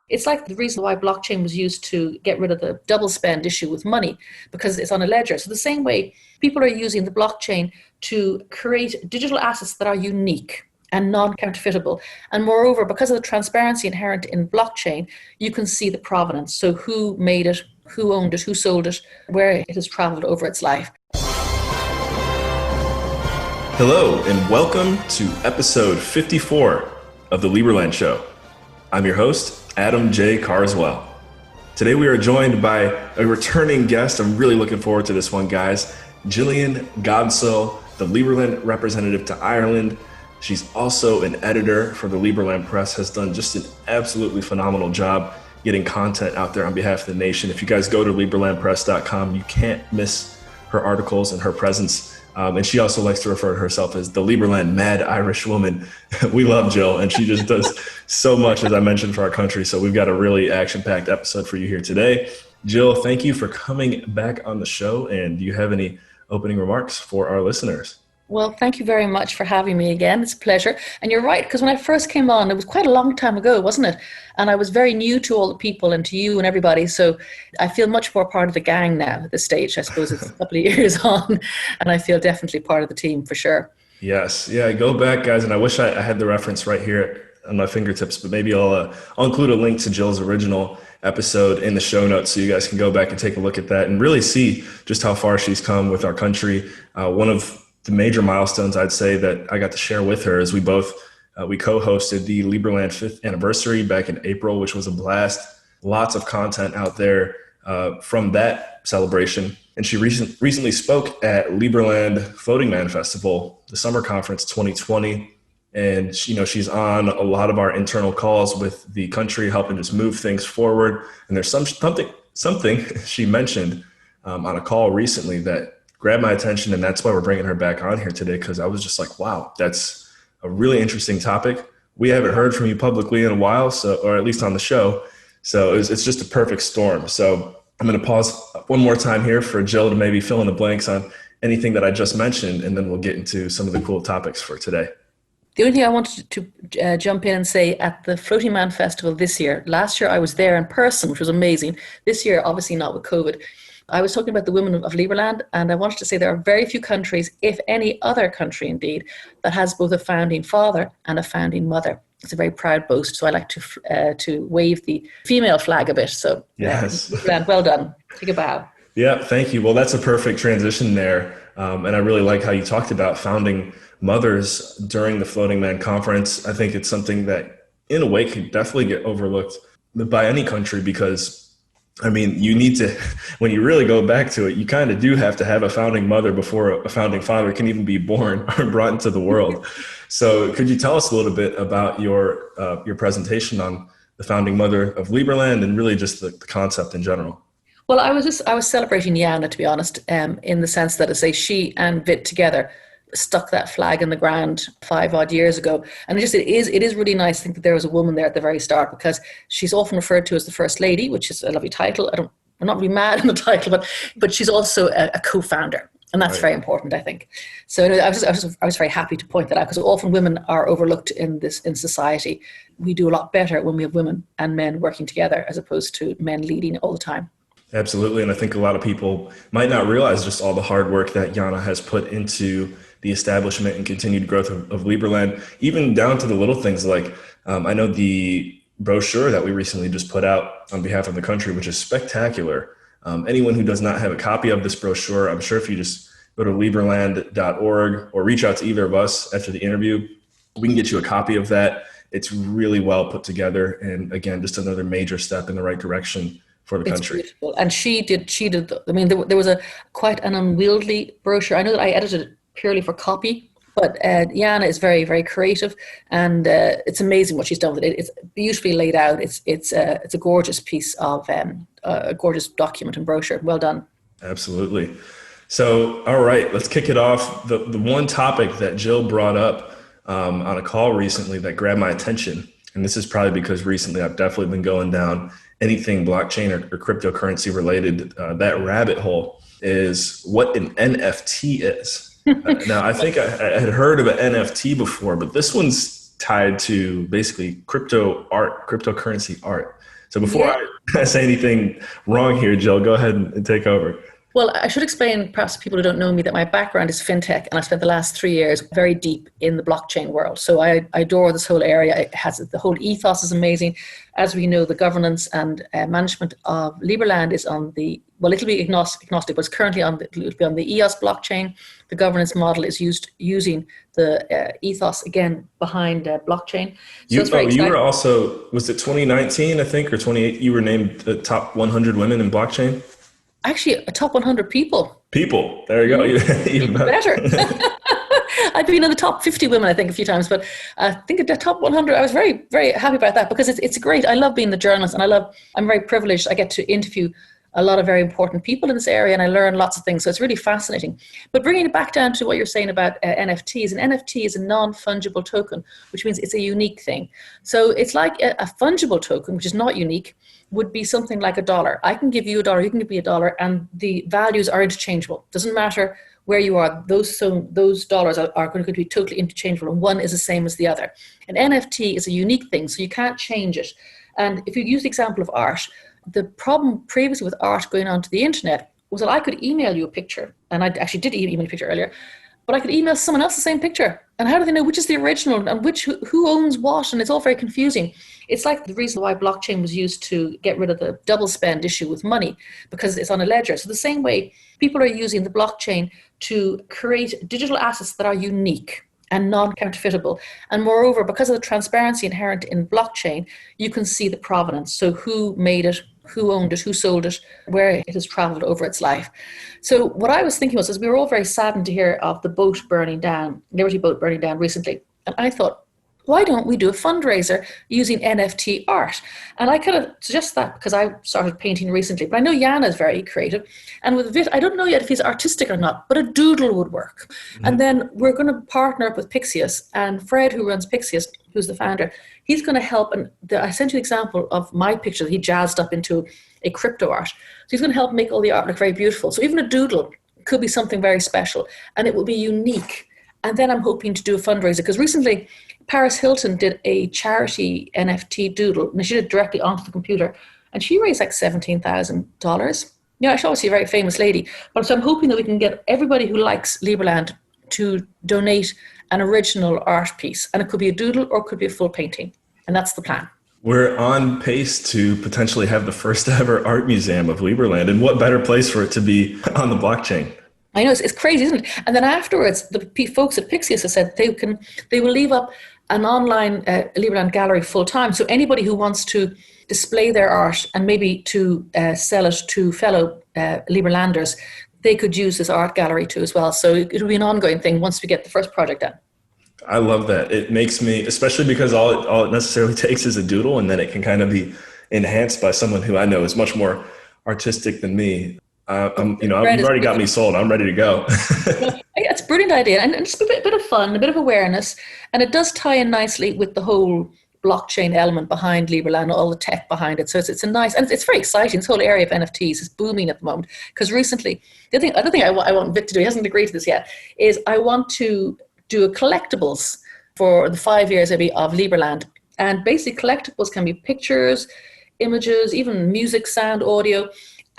It's like the reason why blockchain was used to get rid of the double spend issue with money, because it's on a ledger. So the same way people are using the blockchain to create digital assets that are unique and non-counterfeitable. And moreover, because of the transparency inherent in blockchain, you can see the provenance. So who made it, who owned it, who sold it, where it has traveled over its life. Hello, and welcome to episode 54 of the Liberland Show. I'm your host, Adam J. Carswell. Today we are joined by a returning guest. I'm really looking forward to this one, guys. Jillian Godsil, the Liberland representative to Ireland. She's also an editor for the Liberland Press, has done just an absolutely phenomenal job getting content out there on behalf of the nation. If you guys go to liberlandpress.com, you can't miss her articles and her presence. And she also likes to refer to herself as the Liberland Mad Irish Woman. We love Jill, and she just does so much, as I mentioned, for our country. So we've got a really action-packed episode for you here today. Jill, thank you for coming back on the show. And do you have any opening remarks for our listeners? Well, thank you very much for having me again. It's a pleasure. And you're right, because when I first came on, it was quite a long time ago, wasn't it? And I was very new to all the people and to you and everybody. So I feel much more part of the gang now at this stage. I suppose it's a couple of years on, and I feel definitely part of the team for sure. Yes. Yeah, go back, guys. And I wish I had the reference right here on my fingertips, but maybe I'll include a link to Jill's original episode in the show notes so you guys can go back and take a look at that and really see just how far she's come with our country. One of the major milestones I'd say that I got to share with her is we co-hosted the Liberland 5th anniversary back in April, which was a blast. Lots of content out there from that celebration. And she recently spoke at Liberland Floating Man Festival, the summer conference 2020. And she's on a lot of our internal calls with the country, helping us move things forward. And there's something she mentioned on a call recently that grabbed my attention, and that's why we're bringing her back on here today, because I was just like, wow, that's a really interesting topic. We haven't heard from you publicly in a while, or at least on the show. So it's just a perfect storm. So I'm going to pause one more time here for Jill to maybe fill in the blanks on anything that I just mentioned, and then we'll get into some of the cool topics for today. The only thing I wanted to jump in and say, at the Floating Man Festival this year, last year I was there in person, which was amazing. This year, obviously not with COVID. I was talking about the women of Liberland, and I wanted to say there are very few countries, if any other country indeed, that has both a founding father and a founding mother. It's a very proud boast, so I like to wave the female flag a bit. So yes, Liberland, well done. Take a bow. Yeah, thank you. Well, that's a perfect transition there, and I really like how you talked about founding mothers during the Floating Man Conference. I think it's something that, in a way, could definitely get overlooked by any country because, I mean, you need to, when you really go back to it, you kind of do have to have a founding mother before a founding father can even be born or brought into the world. So could you tell us a little bit about your presentation on the founding mother of Liberland and really just the concept in general? Well, I was celebrating Yana, to be honest, in the sense that, as I say, she and Vit together stuck that flag in the ground 5 odd years ago. And it is really nice to think that there was a woman there at the very start, because she's often referred to as the First Lady, which is a lovely title. I'm not really mad in the title, but she's also a co-founder. And that's right. Very important, I think. So anyway, I was very happy to point that out, because often women are overlooked in society. We do a lot better when we have women and men working together, as opposed to men leading all the time. Absolutely. And I think a lot of people might not realize just all the hard work that Yana has put into the establishment and continued growth of Liberland, even down to the little things like, I know the brochure that we recently just put out on behalf of the country, which is spectacular. Anyone who does not have a copy of this brochure, I'm sure if you just go to liberland.org or reach out to either of us after the interview, we can get you a copy of that. It's really well put together. And again, just another major step in the right direction for the country. It's beautiful. And she did, I mean, there was quite an unwieldy brochure. I know that I edited it purely for copy, but Yana is very, very creative, and it's amazing what she's done with it. It's beautifully laid out. It's a gorgeous piece of a gorgeous document and brochure. Well done. Absolutely. So, all right, let's kick it off. The one topic that Jill brought up on a call recently that grabbed my attention, and this is probably because recently I've definitely been going down anything blockchain or cryptocurrency related, that rabbit hole, is what an NFT is. Now, I think I had heard of an NFT before, but this one's tied to basically cryptocurrency art. So before Yeah. I say anything wrong here, Jill, go ahead and take over. Well, I should explain, perhaps to people who don't know me, that my background is fintech, and I spent the last 3 years very deep in the blockchain world. So I adore this whole area. It has the whole ethos is amazing. As we know, the governance and management of Liberland is on the, well, it'll be agnostic, but it's currently it'll be on the EOS blockchain. The governance model is using the ethos again behind blockchain. So it's very You exciting. were also, was it 2019, I think, or 28? You were named the top 100 women in blockchain. Actually, a top 100 people. People. There you go. Even better. I've been in the top 50 women, I think, a few times, but I think at the top 100, I was very, very happy about that because it's great. I love being the journalist, and I'm very privileged. I get to interview a lot of very important people in this area, and I learn lots of things. So it's really fascinating. But bringing it back down to what you're saying about NFTs, an NFT is a non-fungible token, which means it's a unique thing. So it's like a fungible token, which is not unique, would be something like $1. I can give you $1, you can give me $1, and the values are interchangeable. Doesn't matter where you are, those dollars are going to be totally interchangeable, and one is the same as the other. An NFT is a unique thing, so you can't change it. And if you use the example of art, the problem previously with art going onto the internet was that I could email you a picture, and I actually did email a picture earlier, but I could email someone else the same picture. And how do they know which is the original and who owns what? And it's all very confusing. It's like the reason why blockchain was used to get rid of the double spend issue with money, because it's on a ledger. So the same way, people are using the blockchain to create digital assets that are unique and non-counterfeitable. And moreover, because of the transparency inherent in blockchain, you can see the provenance. So who made it, who owned it, who sold it, where it has traveled over its life. So what I was thinking was, we were all very saddened to hear of the boat burning down, Liberty boat burning down recently. And I thought, why don't we do a fundraiser using NFT art? And I kind of suggest that because I started painting recently, but I know Jan is very creative. And with Vit, I don't know yet if he's artistic or not, but a doodle would work. Mm-hmm. And then we're going to partner up with Pixius, and Fred, who runs Pixius, who's the founder, he's going to help. And I sent you an example of my picture that he jazzed up into a crypto art. So he's going to help make all the art look very beautiful. So even a doodle could be something very special, and it will be unique. And then I'm hoping to do a fundraiser, because recently Paris Hilton did a charity NFT doodle, and she did it directly onto the computer, and she raised like $17,000. Yeah, she's obviously a very famous lady. But so I'm hoping that we can get everybody who likes Liberland to donate an original art piece, and it could be a doodle or it could be a full painting, and that's the plan. We're on pace to potentially have the first ever art museum of Liberland, and what better place for it to be on the blockchain? I know, it's crazy, isn't it? And then afterwards, the folks at Pixius have said they will leave up an online Liberland gallery full time. So anybody who wants to display their art and maybe to sell it to fellow Liberlanders, they could use this art gallery too as well. So it'll be an ongoing thing once we get the first project done. I love that. It makes me, especially because all it necessarily takes is a doodle, and then it can kind of be enhanced by someone who I know is much more artistic than me. You've already got me sold. I'm ready to go. It's a brilliant idea, and just a bit of fun, a bit of awareness, and it does tie in nicely with the whole blockchain element behind Liberland, all the tech behind it. So it's a nice, and it's very exciting. This whole area of NFTs is booming at the moment, because recently, the other thing I want Vic to do, he hasn't agreed to this yet, is I want to do a collectibles for the 5 years maybe of Liberland. And basically collectibles can be pictures, images, even music, sound, audio.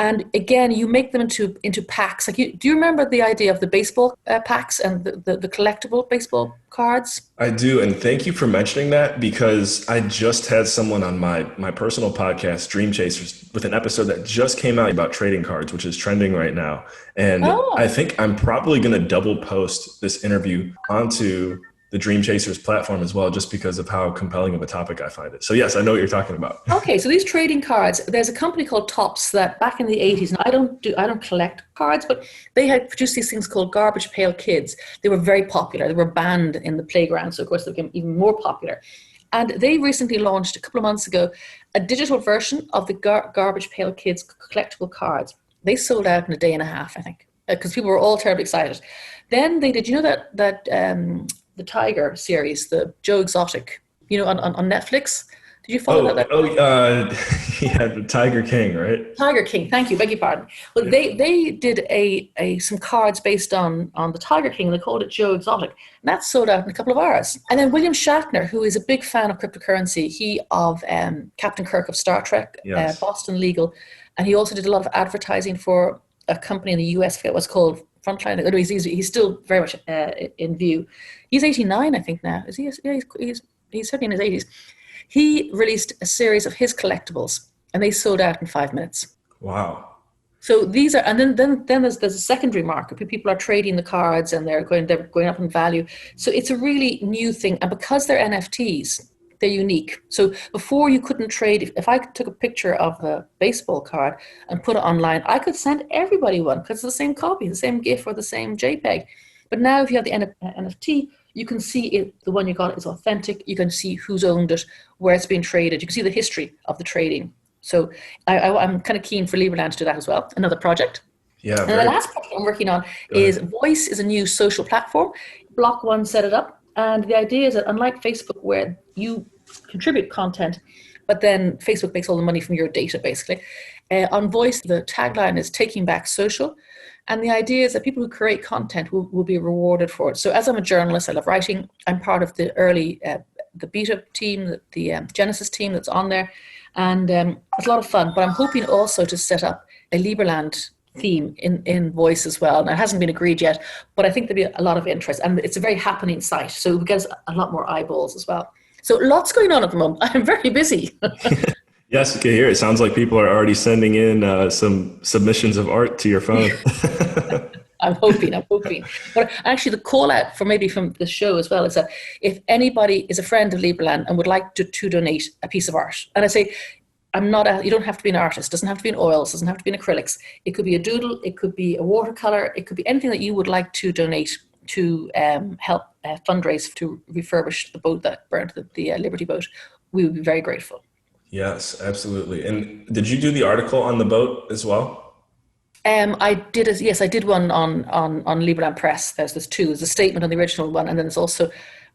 And again, you make them into packs. Like, do you remember the idea of the baseball packs and the collectible baseball cards? I do, and thank you for mentioning that, because I just had someone on my personal podcast, Dream Chasers, with an episode that just came out about trading cards, which is trending right now. And I think I'm probably going to double post this interview onto the Dream Chasers platform as well, just because of how compelling of a topic I find it. So yes, I know what you're talking about. Okay, so these trading cards, there's a company called Topps that back in the 80s, and I don't collect cards, but they had produced these things called Garbage Pail Kids. They were very popular. They were banned in the playground, so of course they became even more popular. And they recently launched a couple of months ago a digital version of the Garbage Pail Kids collectible cards. They sold out in a day and a half, I think, because people were all terribly excited. Then they did, the Tiger series, the Joe Exotic, on Netflix. Did you follow that? Yeah, the Tiger King, right? Tiger King, thank you, beg your pardon. Well, Yeah. they did some cards based on the Tiger King. They called it Joe Exotic, and that sold out in a couple of hours. And then William Shatner, who is a big fan of cryptocurrency, he of Captain Kirk of Star Trek, Yes. Boston Legal, and he also did a lot of advertising for a company in the US. I forget what's called Frontline. Anyways, he's still very much in view. He's 89, I think now. Is he? Yeah, he's certainly in his 80s. He released a series of his collectibles, and they sold out in 5 minutes. Wow. So these are, and then there's a secondary market where people are trading the cards and they're going up in value. So it's a really new thing, and because they're NFTs, they're unique. So before you couldn't trade. If I took a picture of a baseball card and put it online, I could send everybody one because it's the same copy, the same GIF or the same JPEG. But now if you have the NFT, you can see the one you got is authentic. You can see who's owned it, where it's been traded. You can see the history of the trading. So I'm kind of keen for Liberland to do that as well. Another project. Yeah. And the last project I'm working on is Voice is a new social platform. Block One set it up. And the idea is that unlike Facebook, where you contribute content, but then Facebook makes all the money from your data, basically. On Voice, the tagline is taking back social. And the idea is that people who create content will be rewarded for it. So as I'm a journalist, I love writing. I'm part of the early, the beta team, the Genesis team that's on there. And it's a lot of fun. But I'm hoping also to set up a Liberland theme in Voice as well. And it hasn't been agreed yet, but I think there'll be a lot of interest. And it's a very happening site. So it gets a lot more eyeballs as well. So lots going on at the moment. I'm very busy. Yes, you can hear it. Sounds like people are already sending in some submissions of art to your phone. I'm hoping. But actually the call out for maybe from the show as well is that if anybody is a friend of Liberland and would like to donate a piece of art, and I say, you don't have to be an artist, doesn't have to be in oils, doesn't have to be in acrylics. It could be a doodle, it could be a watercolor, it could be anything that you would like to donate to help fundraise to refurbish the boat that burned, the Liberty boat. We would be very grateful. Yes, absolutely. And did you do the article on the boat as well? I did one on Liberland Press. There's two. There's a statement on the original one, and then there's also,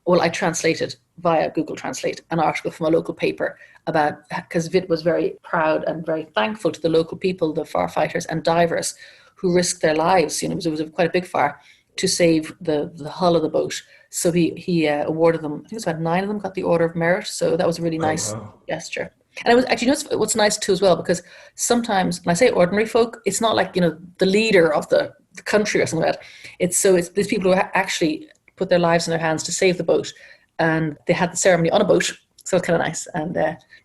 I translated via Google Translate an article from a local paper about, because Vit was very proud and very thankful to the local people, the firefighters and divers who risked their lives. It was quite a big fire to save the hull of the boat. So he awarded them, I think it was about 9 of them got the Order of Merit. So that was a really nice gesture. And it was actually, what's nice too as well, because sometimes when I say ordinary folk, it's not like, the leader of the country or something like that. It's these people who actually put their lives in their hands to save the boat, and they had the ceremony on a boat. So it's kind of nice. And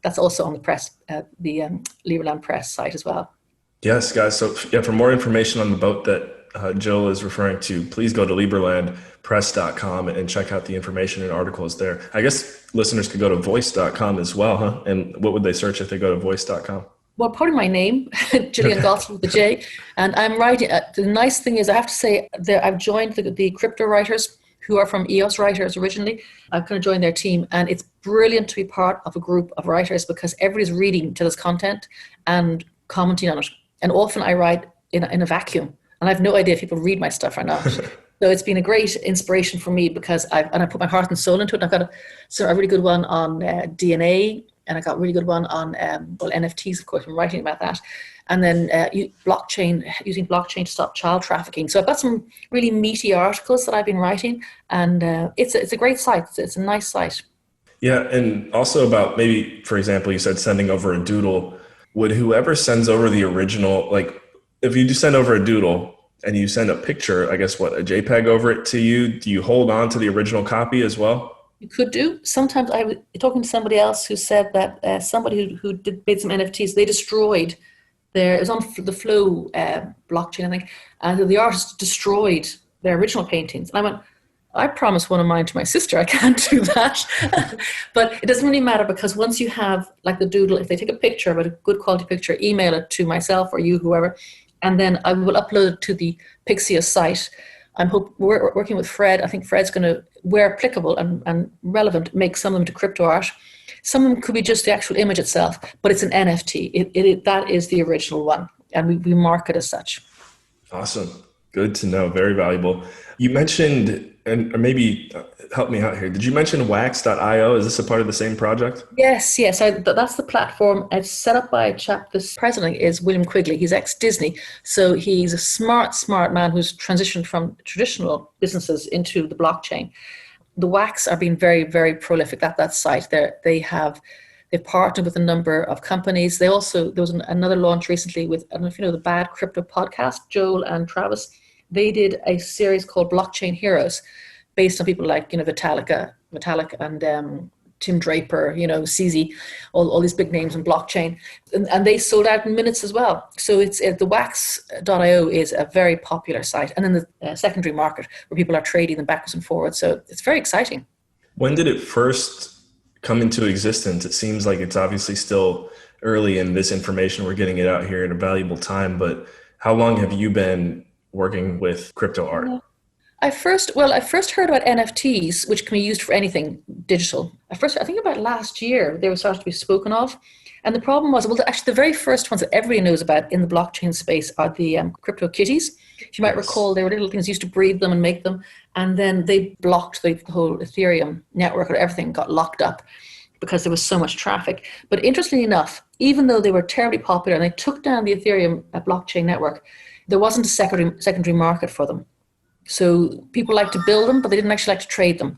that's also on the press, the Liberland Press site as well. Yes, guys. So yeah, for more information on the boat that Jill is referring to, please go to liberlandpress.com and check out the information and articles there. I guess listeners could go to voice.com as well, huh? And what would they search if they go to voice.com? Well, probably my name, Jillian Godsil with the J. And I'm writing. The nice thing is, I have to say, I've joined the crypto writers who are from EOS Writers originally. I've kind of joined their team, and it's brilliant to be part of a group of writers because everybody's reading to this content and commenting on it. And often I write in a vacuum, and I have no idea if people read my stuff or not. So it's been a great inspiration for me because I put my heart and soul into it. And I've got a really good one on DNA, and I got a really good one on NFTs, of course. I'm writing about that. And then using blockchain to stop child trafficking. So I've got some really meaty articles that I've been writing, and it's a great site. It's a nice site. Yeah, and also about maybe, for example, you said sending over a doodle. Would whoever sends over the original, like if you just send over a doodle and you send a picture, I guess a JPEG over it to you, do you hold on to the original copy as well? You could do. Sometimes I was talking to somebody else who said that somebody who made some NFTs, they destroyed it was on the Flow blockchain, I think, and the artist destroyed their original paintings. And I went, I promised one of mine to my sister. I can't do that. But it doesn't really matter because once you have like the doodle, if they take a picture, but a good quality picture, email it to myself or you, whoever, and then I will upload it to the Pixius site. We're working with Fred. I think Fred's going to, where applicable and relevant, make some of them to crypto art. Some of them could be just the actual image itself, but it's an NFT. That is the original one, and we mark it as such. Awesome. Good to know. Very valuable. You mentioned And or maybe help me out here. Did you mention wax.io? Is this a part of the same project? Yes, yes. That's the platform. It's set up by a chap. This president is William Quigley. He's ex-Disney. So he's a smart, smart man who's transitioned from traditional businesses into the blockchain. The Wax are being very, very prolific. That site, they've partnered with a number of companies. There was another launch recently with, I don't know if you know the Bad Crypto podcast, Joel and Travis. They did a series called Blockchain Heroes, based on people like Vitalik and Tim Draper, CZ, all these big names in blockchain, and they sold out in minutes as well. So it's the Wax.io is a very popular site, and then the secondary market where people are trading them backwards and forwards. So it's very exciting. When did it first come into existence? It seems like it's obviously still early in this information. We're getting it out here at a valuable time, but how long have you been working with crypto art? I first heard about NFTs, which can be used for anything digital. I think about last year, they were starting to be spoken of. And the problem was, actually the very first ones that everybody knows about in the blockchain space are the crypto kitties. You might recall they were little things used to breed them and make them. And then they blocked the whole Ethereum network, or everything got locked up because there was so much traffic. But interestingly enough, even though they were terribly popular and they took down the Ethereum blockchain network, there wasn't a secondary market for them. So people like to build them, but they didn't actually like to trade them.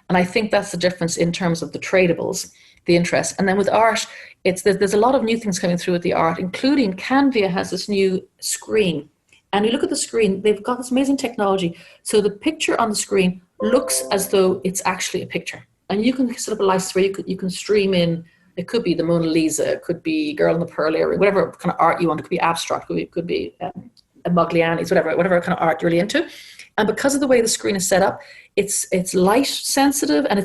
And I think that's the difference in terms of the tradables, the interest. And then with art, there's a lot of new things coming through with the art, including Canva has this new screen. And you look at the screen, they've got this amazing technology. So the picture on the screen looks as though it's actually a picture. And you can set up a license where you can stream in. It could be the Mona Lisa, it could be Girl in the Pearl area, whatever kind of art you want. It could be abstract, it could be Mogliani's, whatever kind of art you're really into. And because of the way the screen is set up, it's light sensitive, and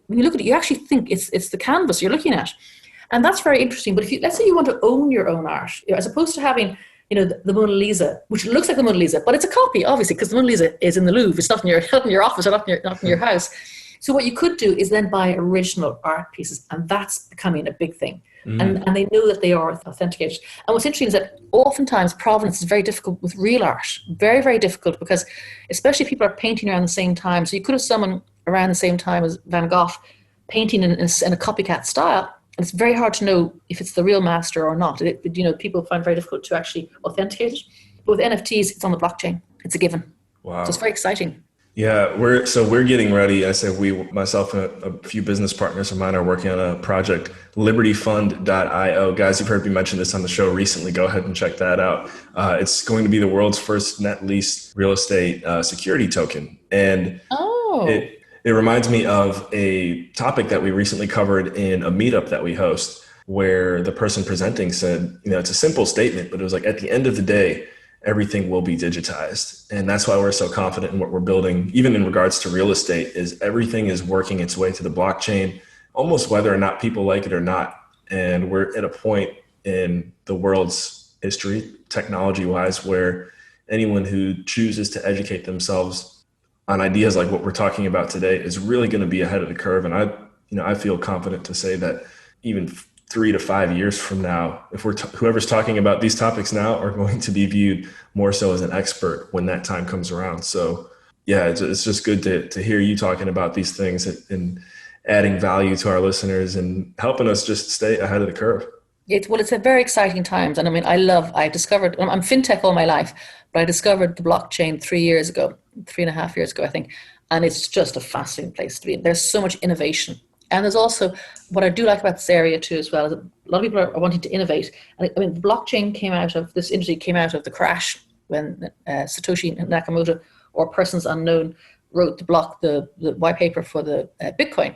when you look at it, you actually think it's the canvas you're looking at, and that's very interesting. But let's say you want to own your own art, as opposed to having the Mona Lisa, which looks like the Mona Lisa, but it's a copy, obviously, because the Mona Lisa is in the Louvre. It's not in your office, or not in your house. So what you could do is then buy original art pieces, and that's becoming a big thing. And they know that they are authenticated. And what's interesting is that oftentimes provenance is very difficult with real art. Very, very difficult, because especially if people are painting around the same time. So you could have someone around the same time as Van Gogh painting in a copycat style. And it's very hard to know if it's the real master or not. People find it very difficult to actually authenticate it. But with NFTs, it's on the blockchain. It's a given. Wow. So it's very exciting. Yeah, we're getting ready. I said myself and a few business partners of mine are working on a project, libertyfund.io. Guys, you've heard me mention this on the show recently. Go ahead and check that out. It's going to be the world's first net lease real estate security token. And it reminds me of a topic that we recently covered in a meetup that we host, where the person presenting said, it's a simple statement, but it was like, at the end of the day, everything will be digitized. And that's why we're so confident in what we're building, even in regards to real estate, is everything is working its way to the blockchain, almost whether or not people like it or not. And we're at a point in the world's history, technology-wise, where anyone who chooses to educate themselves on ideas like what we're talking about today is really going to be ahead of the curve. And I feel confident to say that even 3 to 5 years from now, if whoever's talking about these topics now are going to be viewed more so as an expert when that time comes around. So yeah, it's just good to hear you talking about these things and adding value to our listeners and helping us just stay ahead of the curve. It's a very exciting times. And I mean, I'm fintech all my life, but I discovered the blockchain 3.5 years ago, I think. And it's just a fascinating place to be. There's so much innovation. And there's also, what I do like about this area too as well, is a lot of people are wanting to innovate. And I mean, the blockchain this industry came out of the crash when Satoshi Nakamoto, or persons unknown, wrote the white paper for the Bitcoin.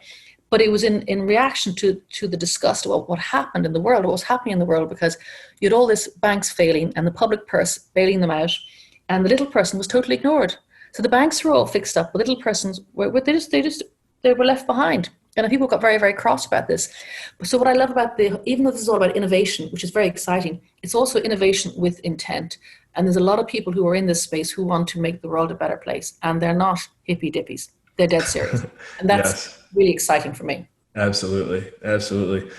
But it was in reaction to the disgust about what happened in the world, what was happening in the world, because you had all this banks failing and the public purse bailing them out, and the little person was totally ignored. So the banks were all fixed up, but little persons were left behind. And people got very, very cross about this. So what I love about even though this is all about innovation, which is very exciting, it's also innovation with intent. And there's a lot of people who are in this space who want to make the world a better place. And they're not hippy dippies. They're dead serious. And that's really exciting for me. Absolutely. Absolutely.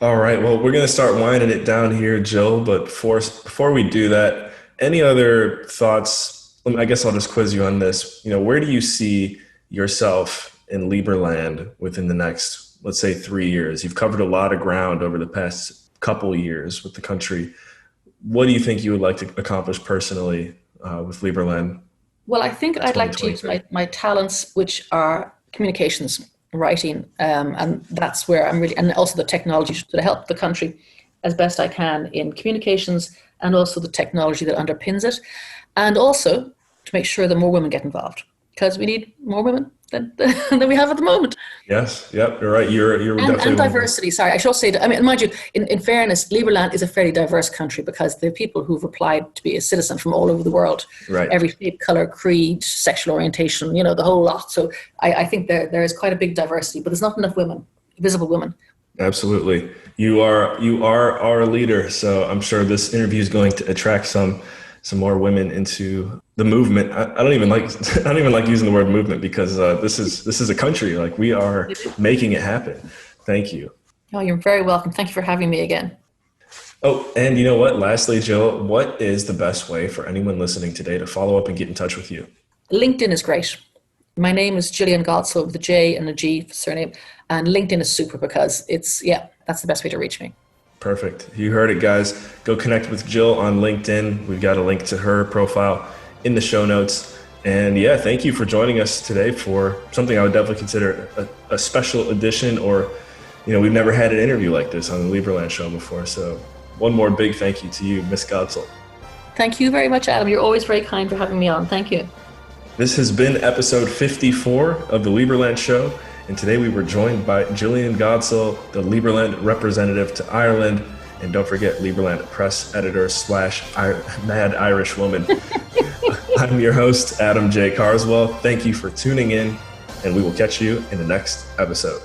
All right. Well, we're going to start winding it down here, Jill. But before we do that, any other thoughts? I guess I'll just quiz you on this. Where do you see yourself in Liberland within the next, let's say, 3 years? You've covered a lot of ground over the past couple of years with the country. What do you think you would like to accomplish personally with Liberland? Well, I think I'd like to use my talents, which are communications, writing, and that's where I'm really, and also the technology to help the country as best I can in communications, and also the technology that underpins it, and also to make sure that more women get involved, because we need more women than we have at the moment. Yes, yep, you're right. You're definitely and diversity. Sorry, I should also say. I mean, mind you, in fairness, Liberland is a fairly diverse country because there are people who've applied to be a citizen from all over the world. Right. Every shape, color, creed, sexual orientation. The whole lot. So I think there is quite a big diversity, but there's not enough women, visible women. Absolutely. You are our leader. So I'm sure this interview is going to attract some more women into the movement. I don't even like using the word movement, because this is a country. Like, we are making it happen. Thank you. Oh, you're very welcome. Thank you for having me again. Oh, and you know what? Lastly, Jill, what is the best way for anyone listening today to follow up and get in touch with you? LinkedIn is great. My name is Jillian Godsil with a J and a G surname, and LinkedIn is super because that's the best way to reach me. Perfect. You heard it, guys. Go connect with Jill on LinkedIn. We've got a link to her profile in the show notes. And yeah, thank you for joining us today for something I would definitely consider a special edition, or, we've never had an interview like this on the Liberland show before. So one more big thank you to you, Miss Godsil. Thank you very much, Adam. You're always very kind for having me on. Thank you. This has been episode 54 of the Liberland show. And today we were joined by Jillian Godsil, the Liberland representative to Ireland. And don't forget, Liberland press editor / mad Irish woman. I'm your host, Adam J. Carswell. Thank you for tuning in, and we will catch you in the next episode.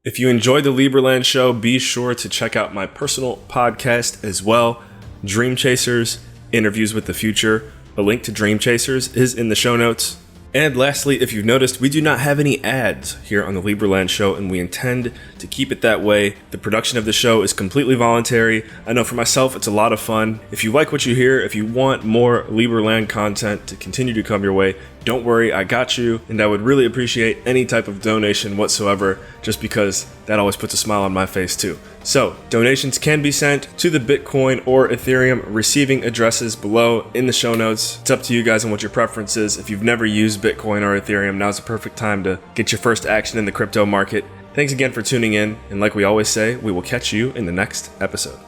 If you enjoyed the Liberland show, be sure to check out my personal podcast as well, Dream Chasers, Interviews with the Future. A link to Dream Chasers is in the show notes. And lastly, if you've noticed, we do not have any ads here on the Liberland show, and we intend to keep it that way. The production of the show is completely voluntary. I know for myself, it's a lot of fun. If you like what you hear, if you want more Liberland content to continue to come your way, don't worry, I got you. And I would really appreciate any type of donation whatsoever, just because that always puts a smile on my face too. So donations can be sent to the Bitcoin or Ethereum receiving addresses below in the show notes. It's up to you guys on what your preference is. If you've never used Bitcoin or Ethereum, now's the perfect time to get your first action in the crypto market. Thanks again for tuning in. And like we always say, we will catch you in the next episode.